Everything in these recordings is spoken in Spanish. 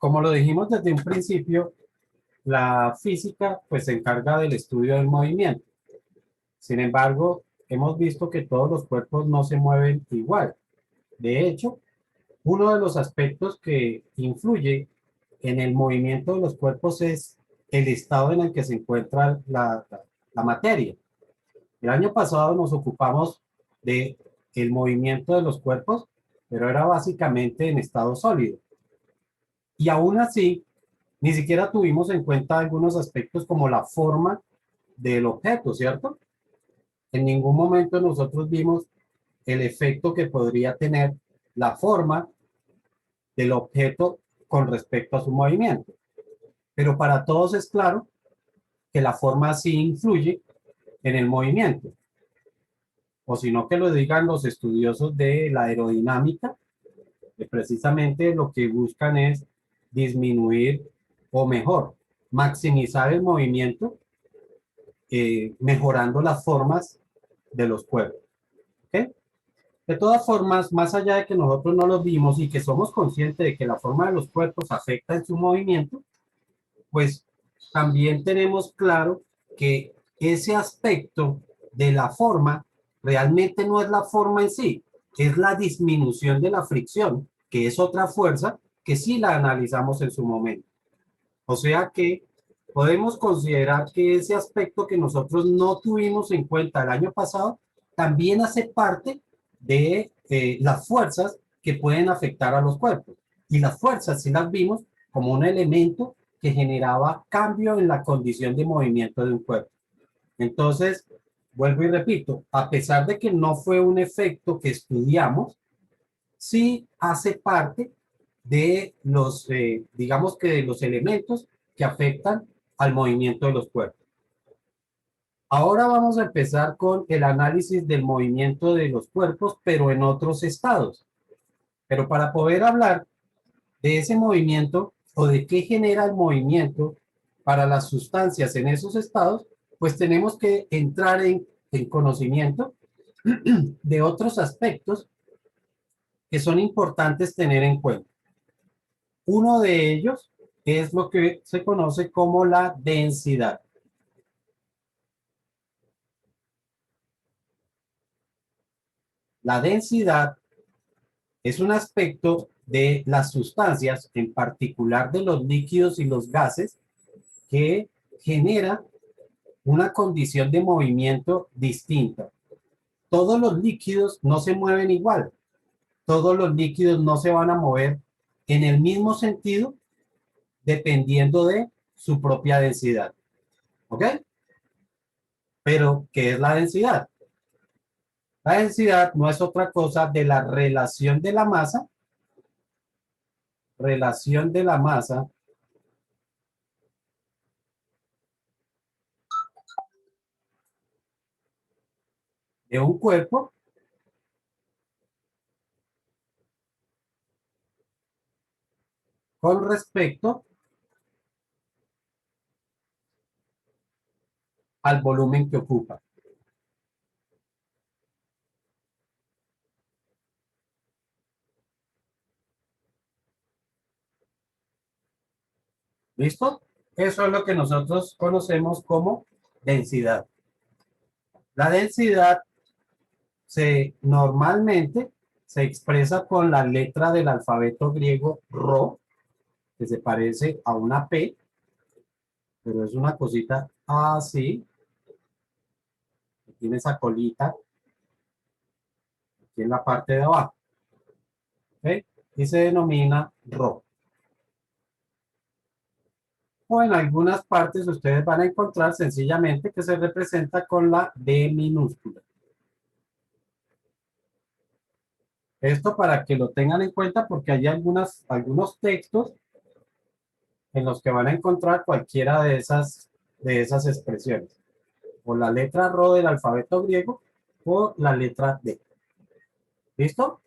Como lo dijimos desde un principio, la física pues se encarga del estudio del movimiento. Sin embargo, hemos visto que todos los cuerpos no se mueven igual. De hecho, uno de los aspectos que influye en el movimiento de los cuerpos es el estado en el que se encuentra la materia. El año pasado nos ocupamos de el movimiento de los cuerpos, pero era básicamente en estado sólido. Y aún así, ni siquiera tuvimos en cuenta algunos aspectos como la forma del objeto, ¿cierto? En ningún momento nosotros vimos el efecto que podría tener la forma del objeto con respecto a su movimiento. Pero para todos es claro que la forma sí influye en el movimiento. O si no, que lo digan los estudiosos de la aerodinámica, que precisamente lo que buscan es disminuir o mejor, maximizar el movimiento, mejorando las formas de los cuerpos. ¿Okay? De todas formas, más allá de que nosotros no los vimos y que somos conscientes de que la forma de los cuerpos afecta en su movimiento, pues también tenemos claro que ese aspecto de la forma realmente no es la forma en sí, es la disminución de la fricción, que es otra fuerza que sí la analizamos en su momento. O sea que podemos considerar que ese aspecto que nosotros no tuvimos en cuenta el año pasado también hace parte de las fuerzas que pueden afectar a los cuerpos. Y las fuerzas sí las vimos como un elemento que generaba cambio en la condición de movimiento de un cuerpo. Entonces, vuelvo y repito, a pesar de que no fue un efecto que estudiamos, sí hace parte de los, digamos que de los elementos que afectan al movimiento de los cuerpos. Ahora vamos a empezar con el análisis del movimiento de los cuerpos, pero en otros estados. Pero para poder hablar de ese movimiento o de qué genera el movimiento para las sustancias en esos estados, pues tenemos que entrar en conocimiento de otros aspectos que son importantes tener en cuenta. Uno de ellos es lo que se conoce como la densidad. La densidad es un aspecto de las sustancias, en particular de los líquidos y los gases, que genera una condición de movimiento distinta. Todos los líquidos no se mueven igual. Todos los líquidos no se van a mover en el mismo sentido dependiendo de su propia densidad. ¿Ok? Pero, ¿qué es la densidad? La densidad no es otra cosa de la relación de la masa de un cuerpo con respecto al volumen que ocupa. ¿Listo? Eso es lo que nosotros conocemos como densidad. La densidad normalmente se expresa con la letra del alfabeto griego Rho, que se parece a una P, pero es una cosita así. Tiene esa colita aquí en la parte de abajo. ¿Okay? Y se denomina Rho. O en algunas partes ustedes van a encontrar sencillamente que se representa con la D minúscula. Esto para que lo tengan en cuenta porque hay algunos textos en los que van a encontrar cualquiera de esas expresiones. O la letra Rho del alfabeto griego o la letra D. ¿Listo?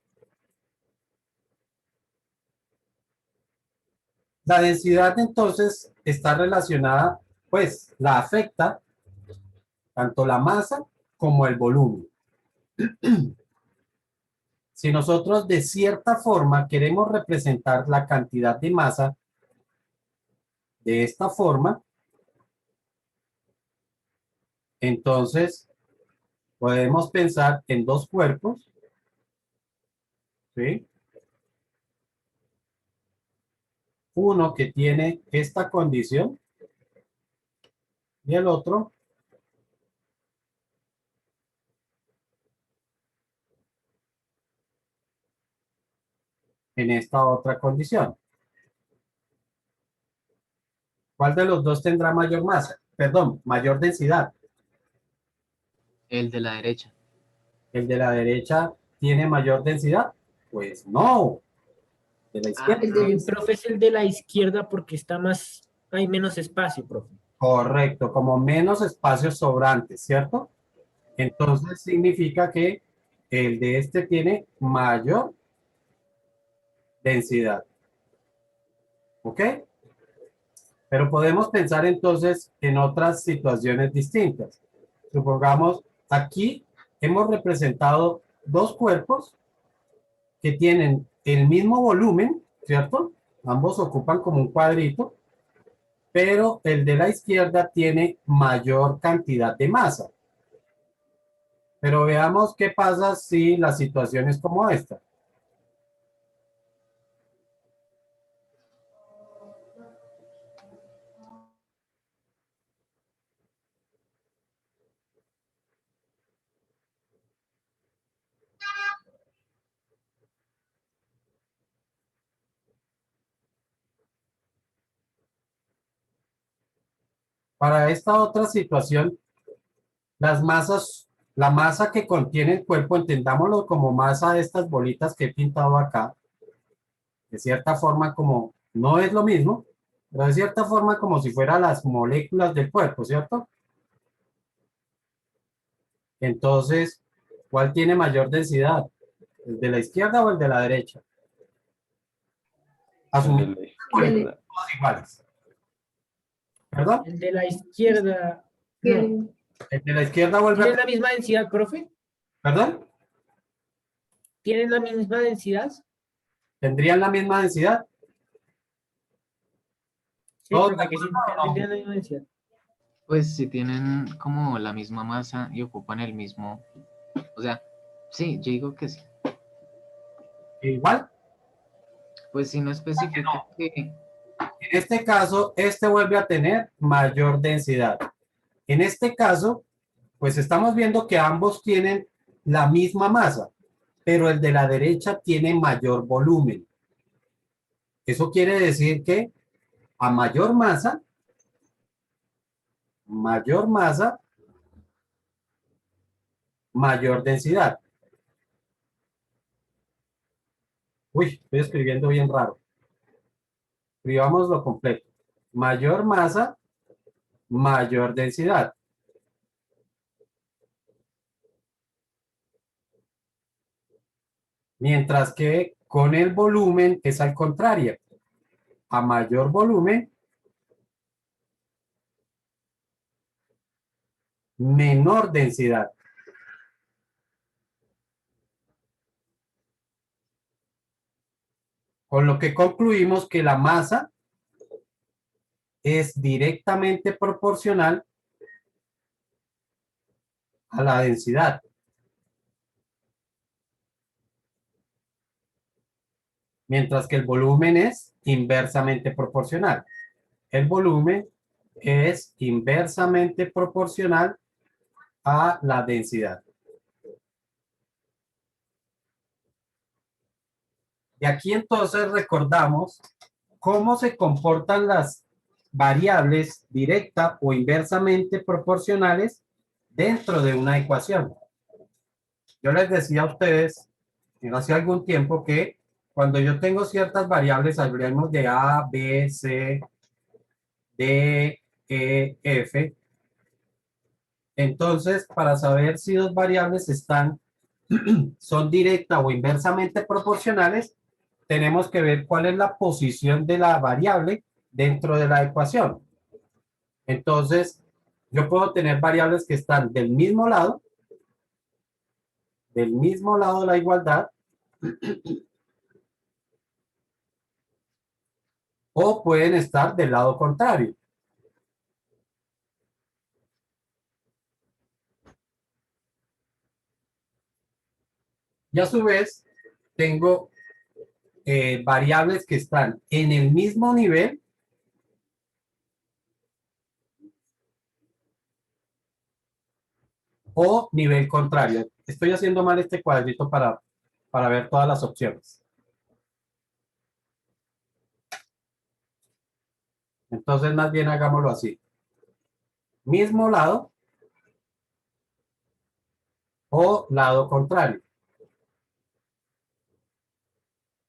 La densidad entonces está relacionada, pues la afecta tanto la masa como el volumen. Si nosotros de cierta forma queremos representar la cantidad de masa de esta forma, entonces podemos pensar en dos cuerpos, ¿sí? Uno que tiene esta condición y el otro en esta otra condición. ¿Cuál de los dos tendrá mayor masa? Perdón, mayor densidad. El de la derecha. ¿El de la derecha tiene mayor densidad? Pues no, de la Ah, izquierda. Profe, es el de la izquierda porque está más, hay menos espacio, profe. Correcto, como menos espacios sobrantes, ¿cierto? Entonces significa que el de este tiene mayor densidad. ¿Ok? Pero podemos pensar entonces en otras situaciones distintas. Supongamos, aquí hemos representado dos cuerpos que tienen el mismo volumen, ¿cierto? Ambos ocupan como un cuadrito, pero el de la izquierda tiene mayor cantidad de masa. Pero veamos qué pasa si la situación es como esta. Para esta otra situación, las masas, la masa que contiene el cuerpo, entendámoslo como masa de estas bolitas que he pintado acá, de cierta forma como, no es lo mismo, pero de cierta forma como si fueran las moléculas del cuerpo, ¿cierto? Entonces, ¿cuál tiene mayor densidad? ¿El de la izquierda o el de la derecha? El de Asumir la izquierda. todos iguales. ¿Perdón? El de la izquierda, no. Bien. El de la izquierda vuelve ¿Tienen a... la misma densidad, profe? ¿Perdón? ¿Tienen la misma densidad? ¿Tendrían la misma densidad? Sí, ¿Todos de profe, que sí acuerdo o no? tendrían la misma densidad. pues si tienen como la misma masa y ocupan el mismo, o sea, sí, yo digo que sí. Igual. Pues si no especifica que, En este caso, este vuelve a tener mayor densidad. En este caso, pues estamos viendo que ambos tienen la misma masa, pero el de la derecha tiene mayor volumen. Eso quiere decir que a mayor masa, mayor densidad. Uy, estoy escribiendo bien raro. Escribámoslo completo. Mayor masa, mayor densidad. Mientras que con el volumen es al contrario. A mayor volumen, menor densidad. Con lo que concluimos que la masa es directamente proporcional a la densidad. Mientras que el volumen es inversamente proporcional. El volumen es inversamente proporcional a la densidad. Y aquí entonces recordamos cómo se comportan las variables directa o inversamente proporcionales dentro de una ecuación. Yo les decía a ustedes hace algún tiempo que cuando yo tengo ciertas variables, hablemos de A, B, C, D, E, F, entonces para saber si dos variables son directa o inversamente proporcionales, tenemos que ver cuál es la posición de la variable dentro de la ecuación. Entonces, yo puedo tener variables que están del mismo lado de la igualdad, o pueden estar del lado contrario. Y a su vez, tengo variables que están en el mismo nivel o nivel contrario. Estoy haciendo mal este cuadrito para ver todas las opciones. Entonces, más bien hagámoslo así. Mismo lado o lado contrario.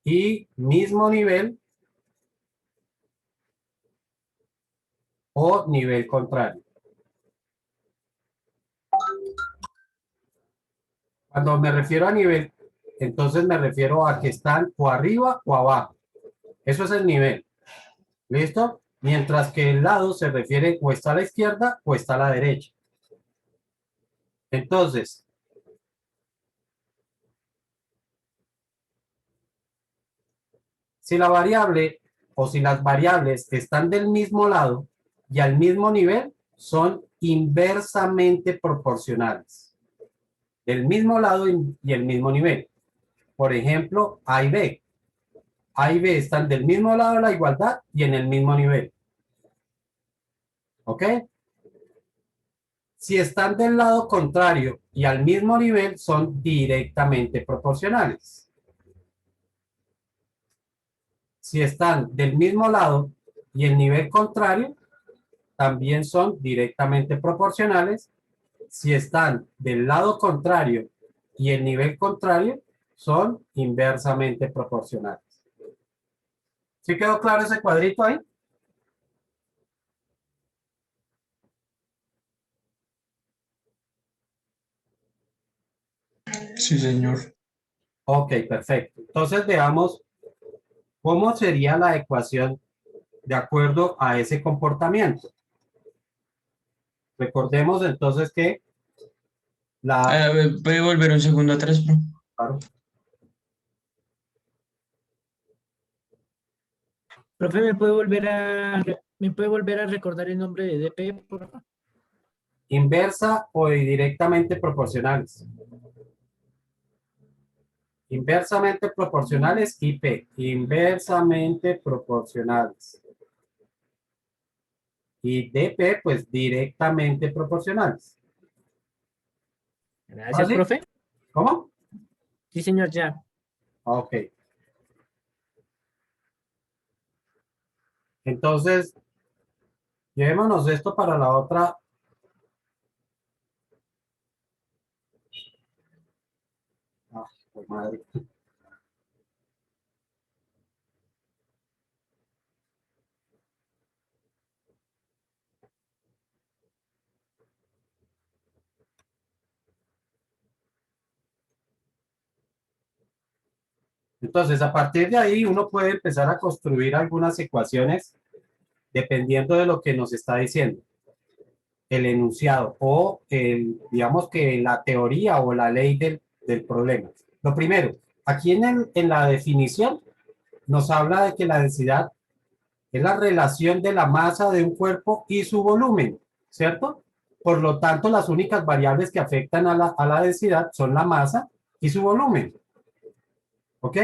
Y mismo nivel o nivel contrario. Cuando me refiero a nivel, entonces me refiero a que están o arriba o abajo. Eso es el nivel. ¿Listo? Mientras que el lado se refiere o está a la izquierda o está a la derecha. Entonces, si la variable o si las variables están del mismo lado y al mismo nivel, son inversamente proporcionales. Del mismo lado y el mismo nivel. Por ejemplo, A y B. A y B están del mismo lado de la igualdad y en el mismo nivel. ¿Ok? Si están del lado contrario y al mismo nivel, son directamente proporcionales. Si están del mismo lado y el nivel contrario, también son directamente proporcionales. Si están del lado contrario y el nivel contrario, son inversamente proporcionales. ¿Sí quedó claro ese cuadrito ahí? Sí, señor. Ok, perfecto. Entonces veamos cómo sería la ecuación de acuerdo a ese comportamiento. Recordemos entonces que la... ¿Puede volver un segundo atrás, bro? Claro. Profe, ¿me puede volver a recordar el nombre de DP, por favor? Inversa o directamente proporcionales. Inversamente proporcionales, IP. Inversamente proporcionales. Y DP, pues directamente proporcionales. Gracias, ¿Fácil? profe. ¿Cómo? Sí, señor, ya. Ok. Entonces, llevémonos esto para la otra. Ah, pues madre. Entonces, a partir de ahí, uno puede empezar a construir algunas ecuaciones dependiendo de lo que nos está diciendo el enunciado o digamos que la teoría o la ley del problema. Lo primero, aquí en la definición nos habla de que la densidad es la relación de la masa de un cuerpo y su volumen, ¿cierto? Por lo tanto, las únicas variables que afectan a la densidad son la masa y su volumen. ¿Ok?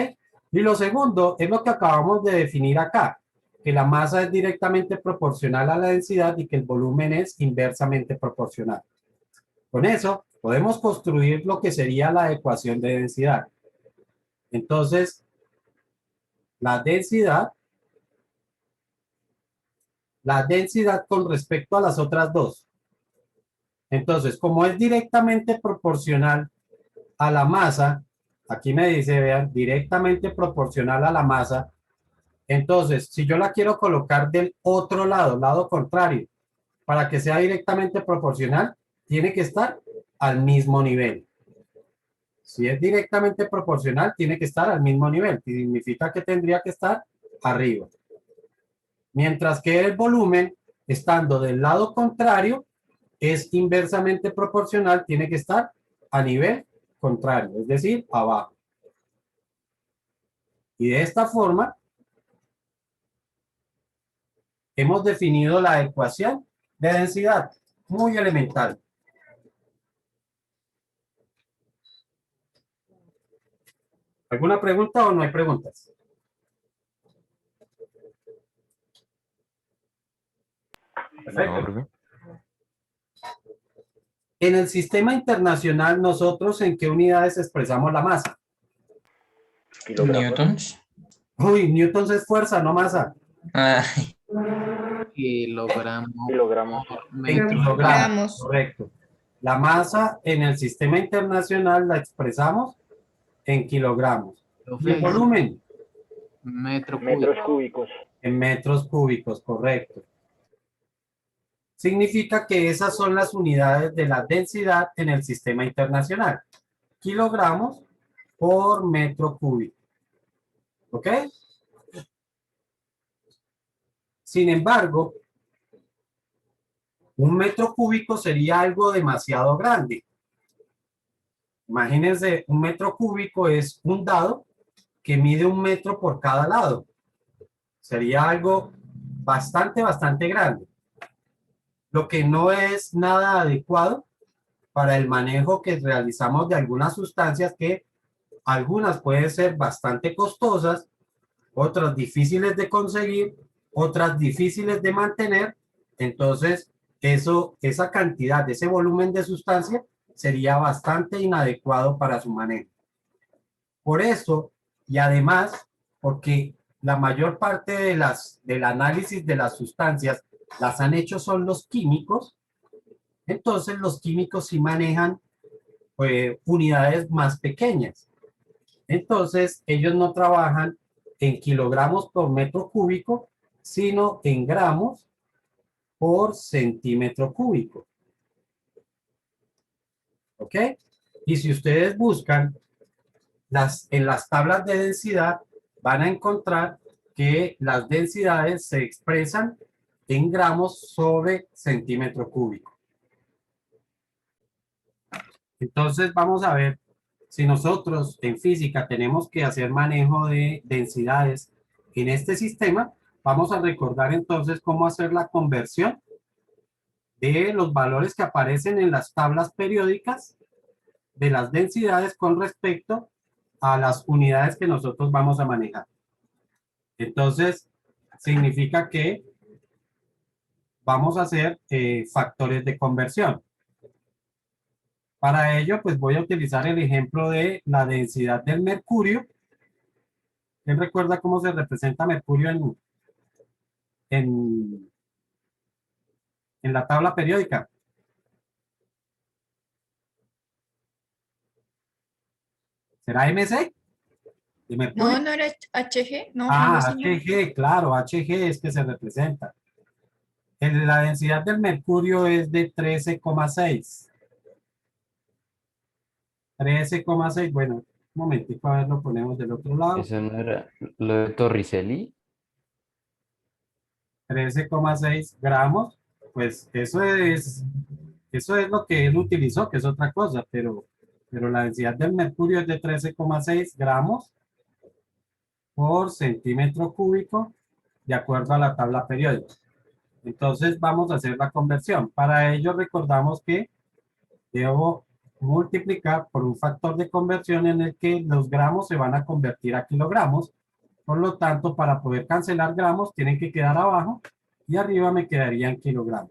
Y lo segundo es lo que acabamos de definir acá, que la masa es directamente proporcional a la densidad y que el volumen es inversamente proporcional. Con eso podemos construir lo que sería la ecuación de densidad. Entonces, la densidad con respecto a las otras dos. Entonces, como es directamente proporcional a la masa, aquí me dice, vean, directamente proporcional a la masa. Entonces, si yo la quiero colocar del otro lado, lado contrario, para que sea directamente proporcional, tiene que estar al mismo nivel. Si es directamente proporcional, tiene que estar al mismo nivel. Significa que tendría que estar arriba. Mientras que el volumen, estando del lado contrario, es inversamente proporcional, tiene que estar a nivel contrario, es decir, abajo. Y de esta forma, hemos definido la ecuación de densidad, muy elemental. ¿Alguna pregunta o no hay preguntas? Perfecto. No, profe. En el sistema internacional, nosotros ¿en qué unidades expresamos la masa? Newtons. Uy, newtons es fuerza, no masa. Ah, Kilogramo Kilogramos. por En metro. kilogramos, Gramos. correcto. La masa en el sistema internacional la expresamos en kilogramos. Y el Profe, volumen metro Metros cúbico. cúbicos. en metros cúbicos, correcto. Significa que esas son las unidades de la densidad en el sistema internacional. Kilogramos por metro cúbico. ¿Ok? Sin embargo, un metro cúbico sería algo demasiado grande. Imagínense, un metro cúbico es un dado que mide 1 metro por cada lado. Sería algo bastante grande. Lo que no es nada adecuado para el manejo que realizamos de algunas sustancias que algunas pueden ser bastante costosas, otras difíciles de conseguir, otras difíciles de mantener. Entonces, esa cantidad, ese volumen de sustancia sería bastante inadecuado para su manejo. Por eso, y además, porque la mayor parte del análisis de las sustancias las han hecho son los químicos, entonces los químicos sí manejan unidades más pequeñas. Entonces, ellos no trabajan en kilogramos por metro cúbico, sino en gramos por centímetro cúbico. ¿Ok? Y si ustedes buscan en las tablas de densidad, van a encontrar que las densidades se expresan en gramos sobre centímetro cúbico. Entonces, vamos a ver si nosotros en física tenemos que hacer manejo de densidades en este sistema. Vamos a recordar entonces cómo hacer la conversión de los valores que aparecen en las tablas periódicas de las densidades con respecto a las unidades que nosotros vamos a manejar. Entonces, significa que vamos a hacer factores de conversión. Para ello, pues voy a utilizar el ejemplo de la densidad del mercurio. ¿Quién recuerda cómo se representa mercurio en, en la tabla periódica? ¿Será MC? ¿De mercurio? No, no era HG. No, no, Ah, señor. HG, claro, HG es que se representa. La densidad del mercurio es de 13,6. 13,6, bueno, un momentico, a ver, lo ponemos del otro lado. Eso no era lo de Torricelli. 13,6 gramos, pues eso es lo que él utilizó, que es otra cosa, pero la densidad del mercurio es de 13,6 gramos por centímetro cúbico, de acuerdo a la tabla periódica. Entonces vamos a hacer la conversión. Para ello recordamos que debo multiplicar por un factor de conversión en el que los gramos se van a convertir a kilogramos. Por lo tanto, para poder cancelar gramos, tienen que quedar abajo y arriba me quedarían kilogramos.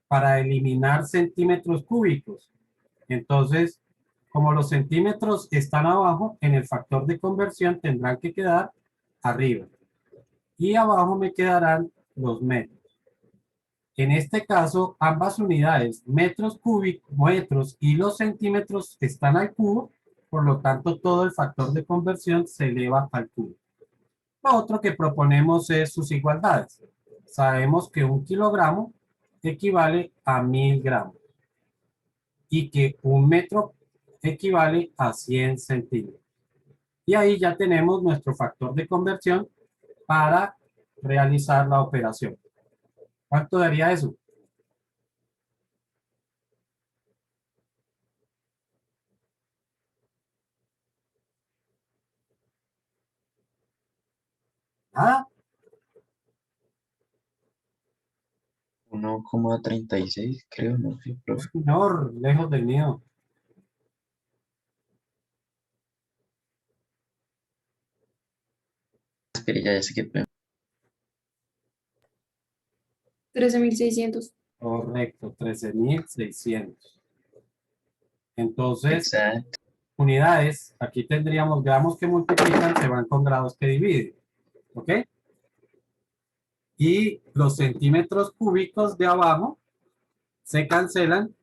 Para eliminar centímetros cúbicos, entonces, como los centímetros están abajo, en el factor de conversión tendrán que quedar arriba. Y abajo me quedarán los metros. En este caso, ambas unidades, metros cúbicos, metros y los centímetros están al cubo, por lo tanto todo el factor de conversión se eleva al cubo. Lo otro que proponemos es sus igualdades. Sabemos que 1 kilogramo equivale a 1000 gramos y que 1 metro equivale a 100 centímetros. Y ahí ya tenemos nuestro factor de conversión para realizar la operación. ¿Cuánto daría eso? ¿Nada? 1,36 creo, no sé, profe. Señor, lejos del mío. Espere, ya sé que 13.600. Correcto, 13.600. Entonces, exacto. unidades, aquí tendríamos gramos que multiplican, se van con grados que dividen. ¿Ok? Y los centímetros cúbicos de abajo se cancelan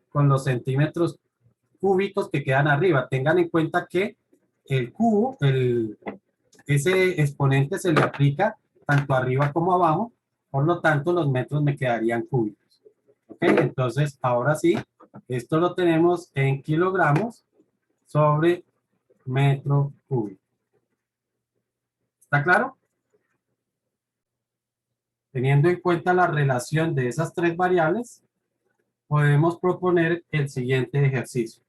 con los centímetros cúbicos que quedan arriba. Tengan en cuenta que el cubo, ese exponente se le aplica tanto arriba como abajo, por lo tanto los metros me quedarían cúbicos. ¿Ok? Entonces, ahora sí, esto lo tenemos en kilogramos sobre metro cúbico. ¿Está claro? Teniendo en cuenta la relación de esas tres variables, podemos proponer el siguiente ejercicio.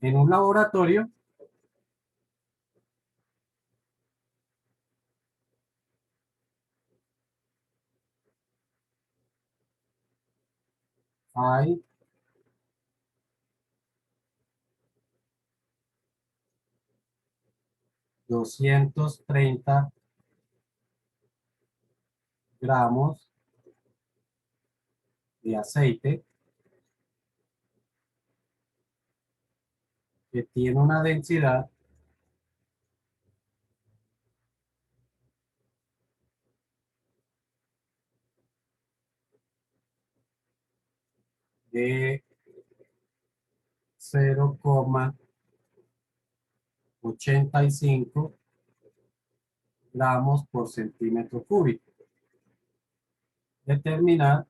En un laboratorio, hay 230 gramos de aceite que tiene una densidad de 0,85 gramos por centímetro cúbico. Determinar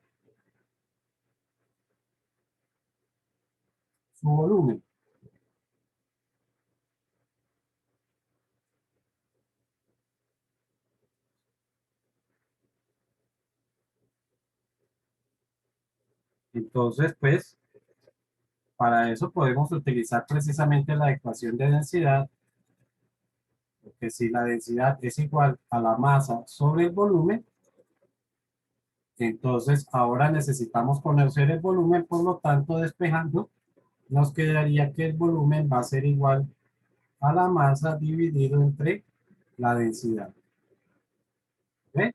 su volumen. Entonces, pues, para eso podemos utilizar precisamente la ecuación de densidad, porque si la densidad es igual a la masa sobre el volumen, entonces ahora necesitamos conocer el volumen, por lo tanto, despejando, nos quedaría que el volumen va a ser igual a la masa dividido entre la densidad. ¿Ve?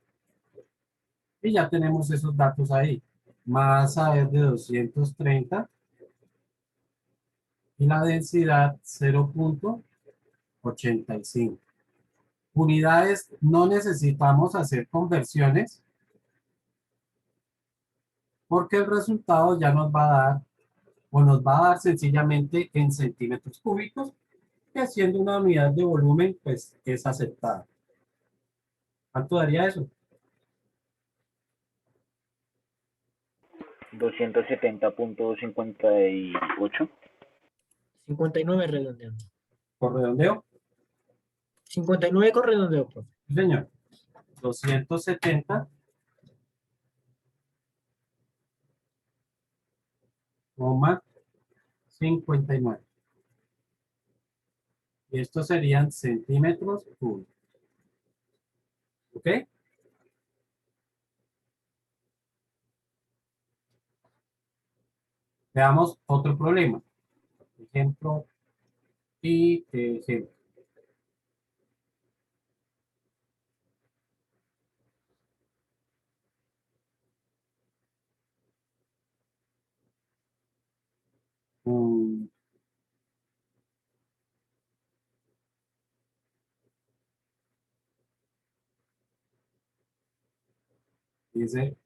Y ya tenemos esos datos ahí. Masa es de 230 y la densidad 0,85. Unidades, no necesitamos hacer conversiones porque el resultado ya nos va a dar, o nos va a dar sencillamente en centímetros cúbicos, que siendo una unidad de volumen, pues es aceptada. ¿Cuánto daría eso? 270,58. 59 redondeando. ¿Por redondeo? 59 con redondeo, profe. Sí, señor. 270 coma 59. Y estos serían centímetros cúbicos. ¿Ok? Veamos otro problema. Ejemplo y ejemplo. Mm, dice,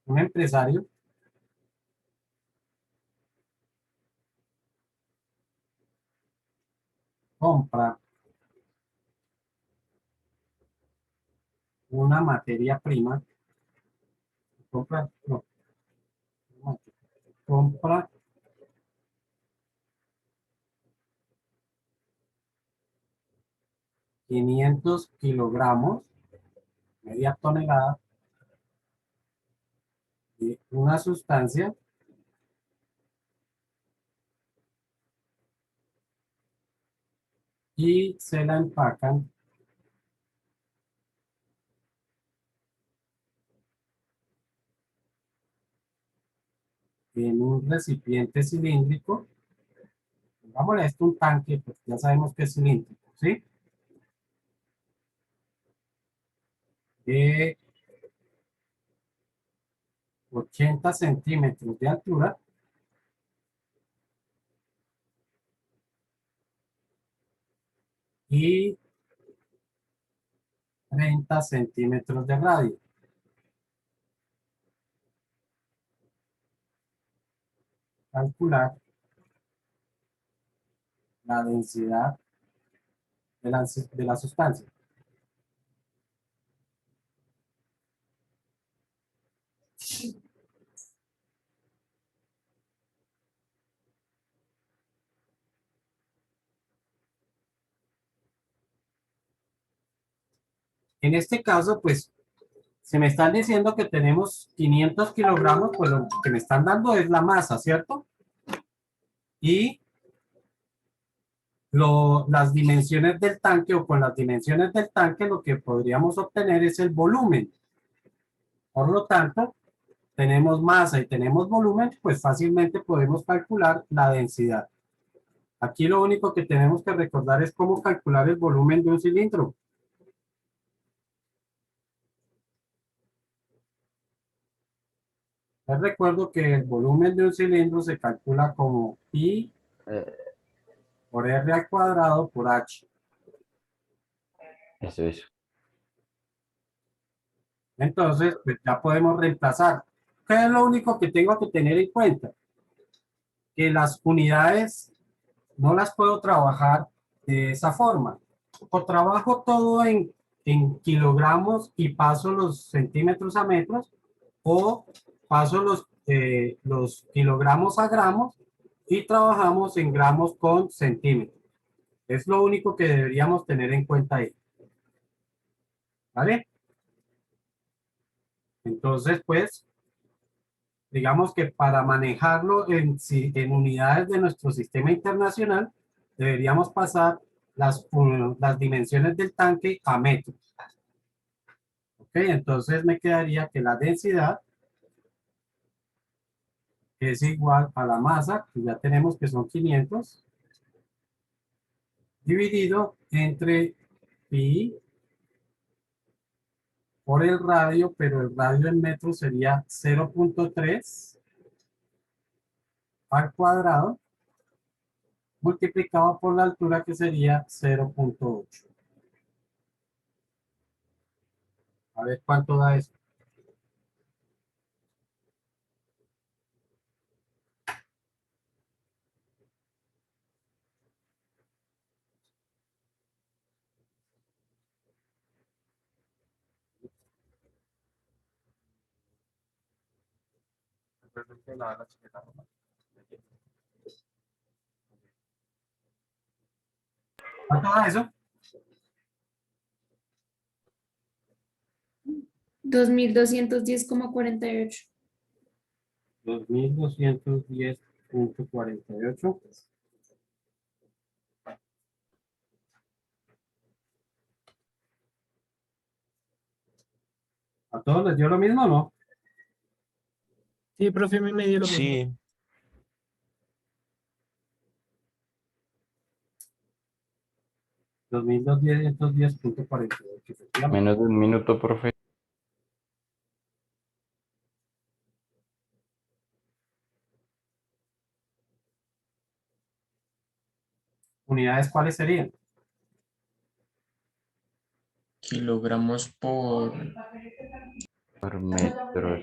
un empresario compra una materia prima, compra, no, compra 500 kilogramos, media tonelada, de una sustancia y se la empacan en un recipiente cilíndrico. Pongámosle a esto un tanque, pues ya sabemos que es cilíndrico, ¿sí? De 80 centímetros de altura y 30 centímetros de radio. Calcular la densidad de la sustancia. En este caso, pues, se me están diciendo que tenemos 500 kilogramos, pues lo que me están dando es la masa, ¿cierto? Y las dimensiones del tanque, o con las dimensiones del tanque, lo que podríamos obtener es el volumen. Por lo tanto, tenemos masa y tenemos volumen, pues fácilmente podemos calcular la densidad. Aquí lo único que tenemos que recordar es cómo calcular el volumen de un cilindro. Les recuerdo que el volumen de un cilindro se calcula como pi por r al cuadrado por h. Eso. Entonces, pues ya podemos reemplazar. ¿Qué es lo único que tengo que tener en cuenta? Que las unidades no las puedo trabajar de esa forma. O trabajo todo en kilogramos y paso los centímetros a metros, o paso los kilogramos a gramos y trabajamos en gramos con centímetros. Es lo único que deberíamos tener en cuenta ahí. ¿Vale? Entonces, pues, digamos que para manejarlo en unidades de nuestro sistema internacional, deberíamos pasar las dimensiones del tanque a metros. Ok, entonces me quedaría que la densidad es igual a la masa, que ya tenemos que son 500, dividido entre pi por el radio, pero el radio en metros sería 0.3 al cuadrado, multiplicado por la altura, que sería 0.8. A ver cuánto da eso. ¿Cuánto da eso? 2210,48. 2210.48. ¿A todos les dio lo mismo o no? Sí, profe, a mí me dio lo mismo. Sí, 2210.48, efectivamente. Menos de un minuto, profe. ¿Unidades cuáles serían? kilogramos por Por metro.